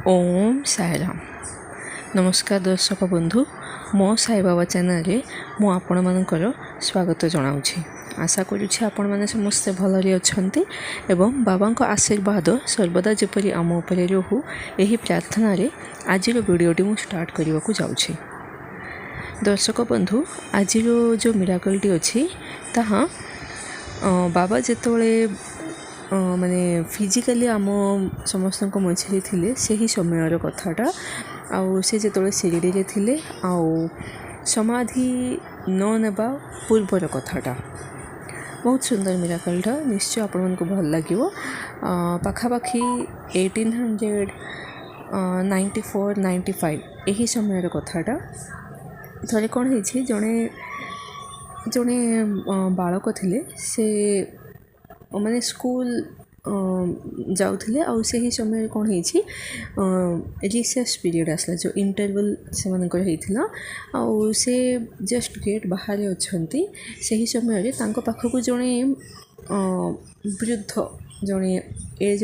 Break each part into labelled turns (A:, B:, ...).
A: ओम साईराम। नमस्कार दर्शक बंधु, मो साई बाबा चैनल रे मु आपण मानकर स्वागत जनाऊँगी। आशा करुँछि आपण माने समस्ते भलरे अछंती एवं बाबा को आशीर्वाद सर्वदा जेपरि आम उपरे रहू यही प्रार्थना रे आज वीडियोटी मु स्टार्ट करने को जाऊँगी। दर्शक बंधु, आज जो मिराकलटी अच्छी ताहा बाबा जितेबाला माने फिजिकली आम समस्त मझे थे से समय कथाटा आउ से जो शिरडी रे थिले आउ समाधि न नेबा पूर्वर कथाटा बहुत सुंदर मिराकलटा निश्चय आपण मानक भल लगे। पाखापाखि 1894-95 यही समय कथाटा थरे कौन है जड़े जड़े बालक थिले से माने स्कूल जाउथिले आउ से ही समय कौन है रिसेस पीरियड आसला जो इंटरवल से मानकर होइथिला आउ से जस्ट गेट बाहर अछंती से ही समय रे तांको पाखकु जणे वृद्ध जणे एज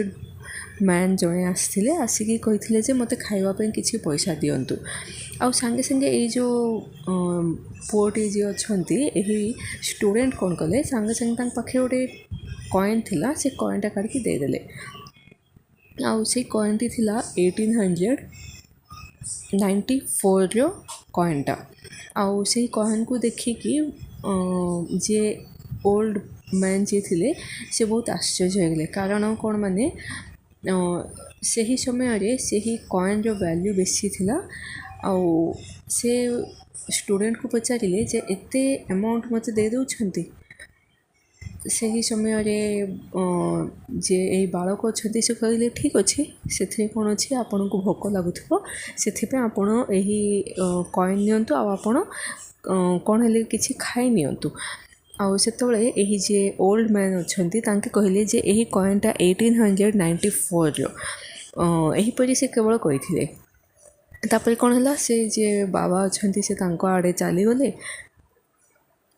A: मैन जणे आसथिले आसिकी कहिथिले जे मते खाइबा पे किछि पैसा दियंतु आउ संगे संगे ए जो पुओटी जे अछंती एही स्टूडेंट कोन कले संगे संगे तांक पाखे ओटे कॉइन थिला से कॉइनटा काढी देदेले आउ से कॉइनटी थिला 1894 रो कॉइनटा आउ से कॉइन को देखिकी जे ओल्ड मैन जे थिले से बहुत आश्चर्य हो गले। कारण कौन माने से ही समय रे से ही कॉइन रो वैल्यू बेसी थिला आउ से स्टूडेंट को पचारिले जे एते अमाउंट मते दे दउछंती से ही समय रे जे ए बालक अच्छा से कहले ठीक अच्छे से कौन अच्छे आपन को भोक लगुव से आपण यही कॉइन नियंतु आपण कौन है कि खाई नियंतु आउ से यही जे ओल्ड मैन अच्छा कहले जे यही कॉइनटा 1894 रो यहीपरी से केवल कही तापर कौन है से जे बाबा अच्छा से आड़े चलीगले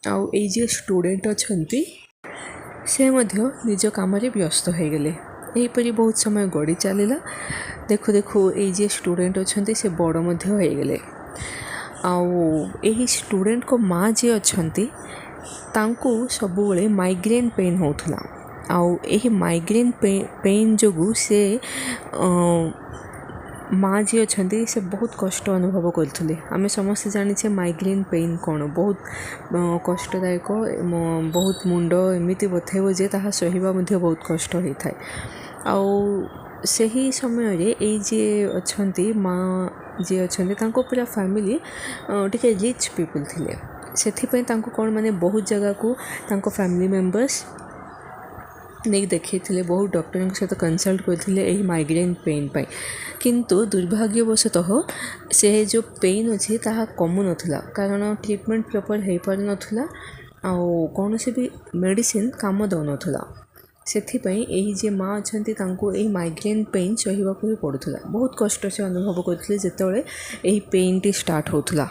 A: आउ ये जे स्टूडेंट अच्छा से मध्य निज काम व्यस्त हो गले। यहीपरी बहुत समय गड़ी चलला देखु देखु ये स्टूडेंट अच्छा से बड़ मध्य हो गले आउ यही स्टूडेंट को माँ जी अच्छा सबुबले माइग्रेन पेन होता आउ यही माइग्रेन पेन जो से माँ जी अच्छा से बहुत कष्ट अनुभव करते। आम समस्ते जाने माइग्रेन पेन कौन बहुत कष्टदायक बहुत मुंड एमती बथेब जे ताहा सहिबा मध्य बहुत कष्ट होता है आउ से ही समय रे ए जे अच्छी माँ जी अच्छा पूरा फैमिली टिके रिच पीपल थिले से कौन माने बहुत जगह को फैमिली मेंबर्स नहीं देखी बहुत डॉक्टर सहित कंसल्ट करते माइग्रेन पेन पाई किंतु दुर्भाग्यवशतः से जो पेन अच्छी ताहा कमु नथिला कारण ट्रीटमेंट प्रॉपर हो पार नथिला आउ कौन से भी मेडिसिन काम दौ नथिला सेथिपई यही जे माँ अच्छा यही माइग्रेन पेन सहिबाकु भी पड़ुला बहुत कष्ट से अनुभव करते जितेबाला यही पेन टी स्टार्ट होता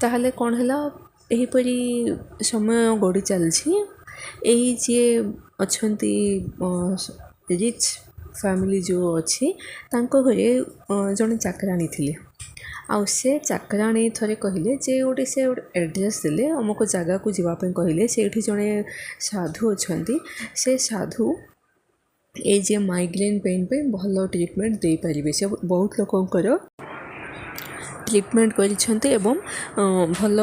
A: ताहले कौन है यहीपरी समय गड़ी चलछि यही जे अच्छी रिच फैमिली जो अच्छी तांको घरे जड़े चाकराणी थिले आउ से चाकराणी थरे कहले जे गोटे से एड्रेस देले अमुक जगह को जीवाई कहले से जड़े साधु अच्छा से साधु ये जे माइग्रेन पेन पे भल ट्रीटमेंट दे पारिबे से बहुत लोकंकर ट्रीटमेंट करिसेंते एवं भल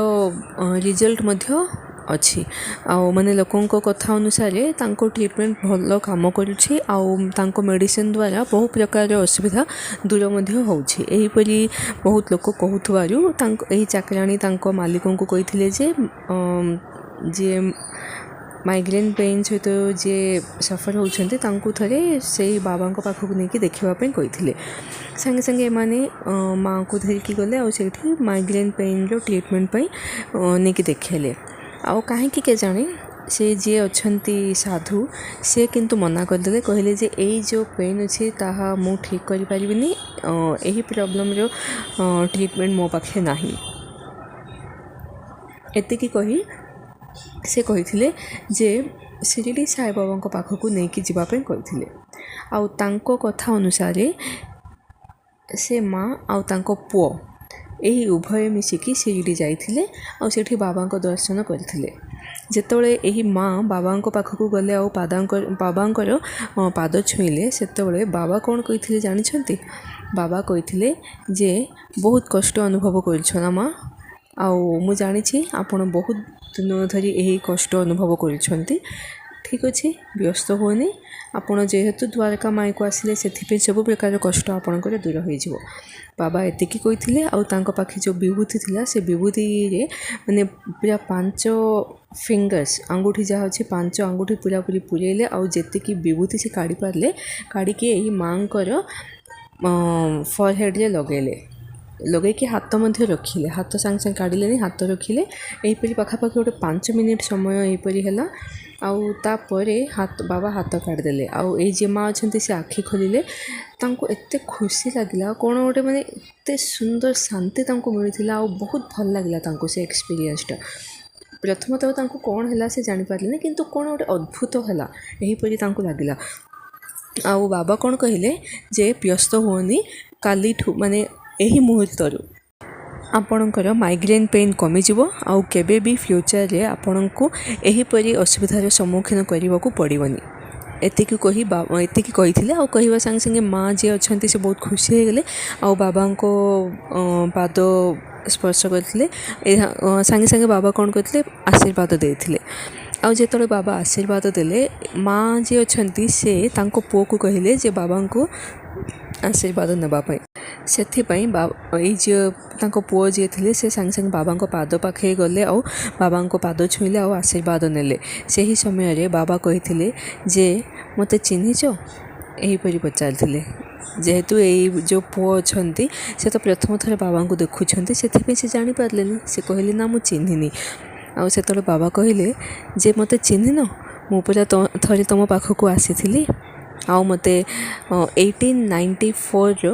A: रिजल्ट मध्य अच्छी आउ माने लोकों कथा अनुसार तांको ट्रीटमेंट भल काम करुछि आउ तांको मेडिसिन द्वारा बहु प्रकार असुविधा दूर मध्य होछि। एहीपरी बहुत लोक कहूथबारु तांको एही चाकराणी तांको मालिकों को कहिथिले जे माइग्रेन पेन सहित जे सफर होउछन्ते तांको थरे से बाबा पाखक नहीं देखापी कही संगे संगे माने माँ को धरिकी गले आउ सेठी माइग्रेन पेन रो ट्रीटमेंट पई नहीं देखेले आउ कहीं के जाने से जे अच्छी साधु से किंतु मना करदे कहले जे यही जो पेन अच्छे ताहा मु ठीक करि परिबिनी यही प्रॉब्लम रो ट्रीटमेंट मो पाखे नाही एतिकी कही से कही जे शिरडी साई बाबा पाखक नहीं जावाई कही आउ तांको कथा अनुसार से माँ आउ तांको पुओ ଏହି ଉଭୟ ମିଶିକି ଶିରିଡ଼ି ଯାଇଥିଲେ ଆଉ ସେଠି ବାବାଙ୍କ ଦର୍ଶନ କରିଥିଲେ। ଯେତେବେଳେ ଏହି ମାଁ ବାବାଙ୍କ ପାଖକୁ ଗଲେ ଆଉ ବାବାଙ୍କର ପାଦ ଛୁଇଁଲେ, ସେତେବେଳେ ବାବା କ'ଣ କହିଥିଲେ ଜାଣିଛନ୍ତି? ବାବା କହିଥିଲେ ଯେ ବହୁତ କଷ୍ଟ ଅନୁଭବ କରିଛ ନା ମାଁ, ଆଉ ମୁଁ ଜାଣିଛି ଆପଣ ବହୁତ ଦିନ ଧରି ଏହି କଷ୍ଟ ଅନୁଭବ କରିଛନ୍ତି। ଠିକ୍ ଅଛି, ବ୍ୟସ୍ତ ହୁଅନି, ଆପଣ ଯେହେତୁ ଦ୍ୱାରକା ମାଇକୁ ଆସିଲେ ସେଥିପାଇଁ ସବୁ ପ୍ରକାର କଷ୍ଟ ଆପଣଙ୍କର ଦୂର ହୋଇଯିବ। ବାବା ଏତିକି କହିଥିଲେ ଆଉ ତାଙ୍କ ପାଖେ ଯେଉଁ ବିଭୂତି ଥିଲା ସେ ବିଭୂତିରେ ମାନେ ପୁରା 5 ଫିଙ୍ଗର୍ସ ଆଙ୍ଗୁଠି ଯାହା ଅଛି 5 ଆଙ୍ଗୁଠି ପୁରାପୁରି ପୁରେଇଲେ ଆଉ ଯେତିକି ବିଭୂତି ସେ କାଢ଼ି ପାରିଲେ କାଢ଼ିକି ଏହି ମାଆଙ୍କର ଫରହେଡ଼୍ରେ ଲଗେଇକି ହାତ ମଧ୍ୟ ରଖିଲେ। ହାତ ସାଙ୍ଗେ ସାଙ୍ଗେ କାଢ଼ିଲେନି, ହାତ ରଖିଲେ। ଏହିପରି ପାଖାପାଖି ଗୋଟେ 5 ମିନିଟ୍ ସମୟ ଏହିପରି ହେଲା। ଆଉ ତାପରେ ବାବା ହାତ କାଢ଼ିଦେଲେ ଆଉ ଏଇ ଯେ ମାଆ ଅଛନ୍ତି ସେ ଆଖି ଖୋଲିଲେ। ତାଙ୍କୁ ଏତେ ଖୁସି ଲାଗିଲା, କ'ଣ ଗୋଟେ ମାନେ ଏତେ ସୁନ୍ଦର ଶାନ୍ତି ତାଙ୍କୁ ମିଳିଥିଲା ଆଉ ବହୁତ ଭଲ ଲାଗିଲା ତାଙ୍କୁ ସେ ଏକ୍ସପିରିଏନ୍ସଟା। ପ୍ରଥମତଃ ତାଙ୍କୁ କ'ଣ ହେଲା ସେ ଜାଣିପାରିଲେନି, କିନ୍ତୁ କ'ଣ ଗୋଟେ ଅଦ୍ଭୁତ ହେଲା ଏହିପରି ତାଙ୍କୁ ଲାଗିଲା। ଆଉ ବାବା କ'ଣ କହିଲେ ଯେ ବ୍ୟସ୍ତ ହୁଅନି, କାଲିଠୁ ମାନେ ଏହି ମୁହୂର୍ତ୍ତରୁ ଆପଣଙ୍କର ମାଇଗ୍ରେନ୍ ପେନ୍ କମିଯିବ ଆଉ କେବେ ବି ଫ୍ୟୁଚର୍ରେ ଆପଣଙ୍କୁ ଏହିପରି ଅସୁବିଧାର ସମ୍ମୁଖୀନ କରିବାକୁ ପଡ଼ିବନି। ଏତିକି କହିଥିଲେ ଆଉ କହିବା ସାଙ୍ଗେ ସାଙ୍ଗେ ମାଆ ଯିଏ ଅଛନ୍ତି ସେ ବହୁତ ଖୁସି ହୋଇଗଲେ ଆଉ ବାବାଙ୍କ ପାଦ ସ୍ପର୍ଶ କରିଥିଲେ। ଏହା ସାଙ୍ଗେ ସାଙ୍ଗେ ବାବା କ'ଣ କରିଥିଲେ, ଆଶୀର୍ବାଦ ଦେଇଥିଲେ। ଆଉ ଯେତେବେଳେ ବାବା ଆଶୀର୍ବାଦ ଦେଲେ, ମାଆ ଯିଏ ଅଛନ୍ତି ସେ ତାଙ୍କ ପୁଅକୁ କହିଲେ ଯେ ବାବାଙ୍କୁ ଆଶୀର୍ବାଦ ନେବା ପାଇଁ। ସେଥିପାଇଁ ଏଇ ଯିଏ ତାଙ୍କ ପୁଅ ଯିଏ ଥିଲେ ସେ ସାଙ୍ଗେ ସାଙ୍ଗେ ବାବାଙ୍କ ପାଦ ପାଖେ ଗଲେ ଆଉ ବାବାଙ୍କ ପାଦ ଛୁଇଁଲେ ଆଉ ଆଶୀର୍ବାଦ ନେଲେ। ସେହି ସମୟରେ ବାବା କହିଥିଲେ ଯେ ମୋତେ ଚିହ୍ନିଛ, ଏହିପରି ପଚାରିଥିଲେ। ଯେହେତୁ ଏଇ ଯେଉଁ ପୁଅ ଅଛନ୍ତି ସେ ତ ପ୍ରଥମ ଥର ବାବାଙ୍କୁ ଦେଖୁଛନ୍ତି, ସେଥିପାଇଁ ସେ ଜାଣିପାରିଲେନି। ସେ କହିଲେ ନା ମୁଁ ଚିହ୍ନିନି। ଆଉ ସେତେବେଳେ ବାବା କହିଲେ ଯେ ମୋତେ ଚିହ୍ନିନ, ମୁଁ ପୁରା ଥରେ ତୁମ ପାଖକୁ ଆସିଥିଲି ଆଉ ମୋତେ 1894ର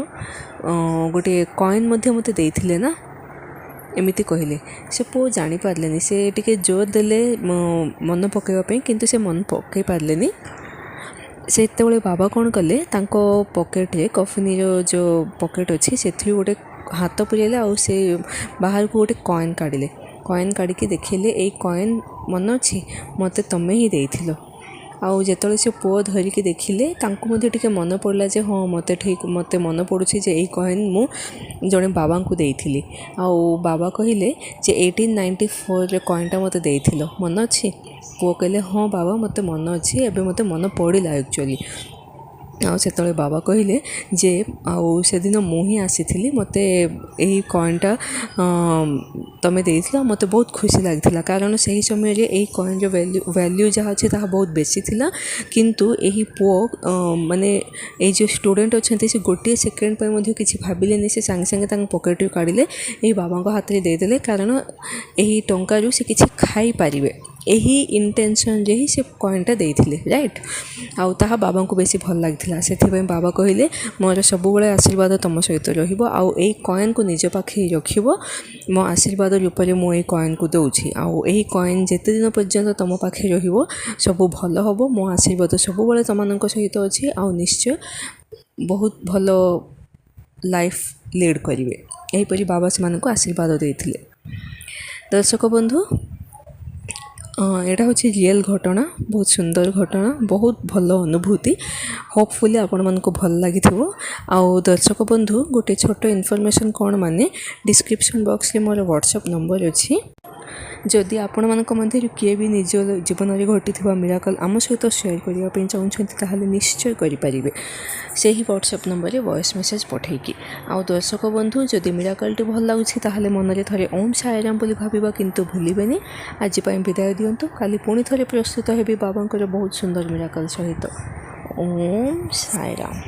A: ଗୋଟିଏ କଏନ୍ ମଧ୍ୟ ମୋତେ ଦେଇଥିଲେ ନା, ଏମିତି କହିଲେ। ସେ ପୁଅ ଜାଣିପାରିଲେନି, ସେ ଟିକେ ଜୋର ଦେଲେ ମନେ ପକାଇବା ପାଇଁ, କିନ୍ତୁ ସେ ମନେ ପକାଇ ପାରିଲେନି। ସେତେବେଳେ ବାବା କ'ଣ କଲେ, ତାଙ୍କ ପକେଟରେ କଫିନିର ଯେଉଁ ପକେଟ୍ ଅଛି ସେଥିରୁ ଗୋଟେ ହାତ ପୁରେଇଲେ ଆଉ ସେ ବାହାରକୁ ଗୋଟେ କଏନ୍ କାଢ଼ିଲେ। କଏନ୍ କାଢ଼ିକି ଦେଖିଲେ, ଏଇ କଏନ୍ ମନେ ଅଛି, ମୋତେ ତୁମେ ହିଁ ଦେଇଥିଲ। ଆଉ ଯେତେବେଳେ ସେ ପୁଅ ଧରିକି ଦେଖିଲେ ତାଙ୍କୁ ମଧ୍ୟ ଟିକେ ମନେ ପଡ଼ିଲା ଯେ ହଁ ମୋତେ ମନେ ପଡ଼ୁଛି ଯେ ଏଇ କଏନ୍ ମୁଁ ଜଣେ ବାବାଙ୍କୁ ଦେଇଥିଲି। ଆଉ ବାବା କହିଲେ ଯେ 1894ର କଏନ୍ଟା ମୋତେ ଦେଇଥିଲ, ମନେ ଅଛି? ପୁଅ କହିଲେ ହଁ ବାବା ମୋତେ ମନେ ଅଛି, ଏବେ ମୋତେ ମନେ ପଡ଼ିଲା ଆକ୍ଚୁଆଲି। ଆଉ ସେତେବେଳେ ବାବା କହିଲେ ଯେ ଆଉ ସେଦିନ ମୁଁ ହିଁ ଆସିଥିଲି, ମୋତେ ଏହି କଏନ୍ଟା ତୁମେ ଦେଇଥିଲ, ମୋତେ ବହୁତ ଖୁସି ଲାଗିଥିଲା। କାରଣ ସେହି ସମୟରେ ଏହି କଏନ୍ର ଭ୍ୟାଲ୍ୟୁ ଯାହା ଅଛି ତାହା ବହୁତ ବେଶୀ ଥିଲା। କିନ୍ତୁ ଏହି ପୁଅ ମାନେ ଏଇ ଯେଉଁ ଷ୍ଟୁଡ଼େଣ୍ଟ ଅଛନ୍ତି ସେ ଗୋଟିଏ ସେକେଣ୍ଡ ପାଇଁ ମଧ୍ୟ କିଛି ଭାବିଲେନି, ସେ ସାଙ୍ଗେ ସାଙ୍ଗେ ତାଙ୍କ ପକେଟରୁ କାଢ଼ିଲେ ଏହି ବାବାଙ୍କ ହାତରେ ଦେଇଦେଲେ। କାରଣ ଏହି ଟଙ୍କାରୁ ସେ କିଛି ଖାଇପାରିବେ, ଏହି ଇଣ୍ଟେନସନ୍ରେ ହିଁ ସେ କଏନ୍ଟା ଦେଇଥିଲେ, ରାଇଟ୍? ଆଉ ତାହା ବାବାଙ୍କୁ ବେଶୀ ଭଲ ଲାଗିଥିଲା। ସେଥିପାଇଁ ବାବା କହିଲେ ମୋର ସବୁବେଳେ ଆଶୀର୍ବାଦ ତୁମ ସହିତ ରହିବ ଆଉ ଏଇ କଏନ୍କୁ ନିଜ ପାଖେ ରଖିବ। ମୋ ଆଶୀର୍ବାଦ ରୂପରେ ମୁଁ ଏଇ କଏନ୍କୁ ଦେଉଛି ଆଉ ଏହି କଏନ୍ ଯେତେ ଦିନ ପର୍ଯ୍ୟନ୍ତ ତୁମ ପାଖେ ରହିବ ସବୁ ଭଲ ହେବ। ମୋ ଆଶୀର୍ବାଦ ସବୁବେଳେ ତୁମମାନଙ୍କ ସହିତ ଅଛି ଆଉ ନିଶ୍ଚୟ ବହୁତ ଭଲ ଲାଇଫ୍ ଲିଡ଼୍ କରିବେ। ଏହିପରି ବାବା ସେମାନଙ୍କୁ ଆଶୀର୍ବାଦ ଦେଇଥିଲେ। ଦର୍ଶକ ବନ୍ଧୁ, ଏଇଟା ହେଉଛି ରିଏଲ୍ ଘଟଣା, ବହୁତ ସୁନ୍ଦର ଘଟଣା, ବହୁତ ଭଲ ଅନୁଭୂତି। ହୋପଫୁଲି ଆପଣମାନଙ୍କୁ ଭଲ ଲାଗିଥିବ। ଆଉ ଦର୍ଶକ ବନ୍ଧୁ, ଗୋଟେ ଛୋଟ ଇନଫର୍ମେସନ୍ କ'ଣ ମାନେ ଡିସ୍କ୍ରିପ୍ସନ୍ ବକ୍ସରେ ମୋର ହ୍ୱାଟ୍ସଆପ୍ ନମ୍ବର ଅଛି। ଯଦି ଆପଣମାନଙ୍କ ମଧ୍ୟରୁ କିଏ ବି ନିଜ ଜୀବନରେ ଘଟିଥିବା ମିରାକଲ୍ ଆମ ସହିତ ସେୟାର କରିବା ପାଇଁ ଚାହୁଁଛନ୍ତି ତାହେଲେ ନିଶ୍ଚୟ କରିପାରିବେ ସେହି ହ୍ୱାଟ୍ସଆପ୍ ନମ୍ବରରେ ଭଏସ୍ ମେସେଜ୍ ପଠାଇକି। ଆଉ ଦର୍ଶକ ବନ୍ଧୁ, ଯଦି ମିରାକଲ୍ଟି ଭଲ ଲାଗୁଛି ତାହେଲେ ମନରେ ଥରେ ଓମ୍ ସାଇରାମ୍ ବୋଲି ଭାବିବା କିନ୍ତୁ ଭୁଲିବେନି। ଆଜି ପାଇଁ ବିଦାୟ ଦିଅନ୍ତୁ, କାଲି ପୁଣି ଥରେ ପ୍ରସ୍ତୁତ ହେବି ବାବାଙ୍କର ବହୁତ ସୁନ୍ଦର ମିରାକଲ୍ ସହିତ। ଓମ୍ ସାଇରାମ୍।